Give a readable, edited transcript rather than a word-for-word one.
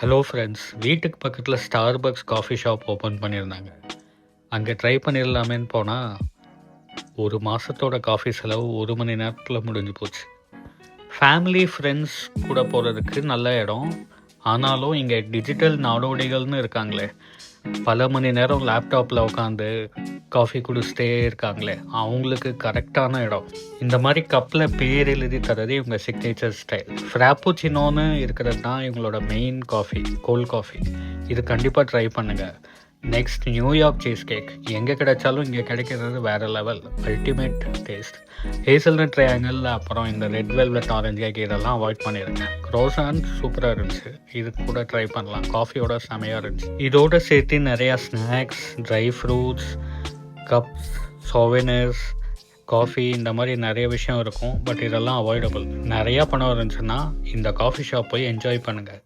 Hello friends, வீட்டுக்கு பக்கத்தில் Starbucks coffee shop open பண்ணியிருந்தாங்க. அங்கே ட்ரை பண்ணிடலாமேன்னு போனால் ஒரு மாதத்தோட காஃபி செலவு 1 மணி நேரத்தில் முடிஞ்சு போச்சு. ஃபேமிலி ஃப்ரெண்ட்ஸ் கூட போகிறதுக்கு நல்ல இடம். ஆனாலும் இங்கே டிஜிட்டல் நாடோடிகள்னு இருக்காங்களே, பல மணி நேரம் லேப்டாப்பில் உட்காந்து காஃபி குடிச்சிட்டே இருக்காங்களே, அவங்களுக்கு கரெக்டான இடம். இந்த மாதிரி கப்பில் பேர் எழுதி தரது இவங்க சிக்னேச்சர் ஸ்டைல். ஃப்ராப்புச்சினோன்னு இருக்கிறது தான் இவங்களோட மெயின் காஃபி, கோல்ட் காஃபி. இது கண்டிப்பாக ட்ரை பண்ணுங்கள். நெக்ஸ்ட், நியூயார்க் சீஸ் கேக் எங்கே கிடைச்சாலும் இங்கே கிடைக்கிறது வேறு level, ultimate taste. Hazelnut triangle, அப்புறம் இந்த ரெட் வெல்வெட் ஆரஞ்சு கேக் இதெல்லாம் அவாய்ட் பண்ணிடுங்க. க்ரோசான் சூப்பராக இருந்துச்சு, இது கூட ட்ரை பண்ணலாம். காஃபியோட செமையாக இருந்துச்சு. இதோடு சேர்த்து நிறையா snacks, dry fruits, cups, souvenirs, coffee, இந்த மாதிரி நிறைய விஷயம் இருக்கும். பட் இதெல்லாம் அவாய்டபுள். நிறையா பணம் இருந்துச்சுன்னா இந்த காஃபி ஷாப் போய் என்ஜாய் பண்ணுங்கள்.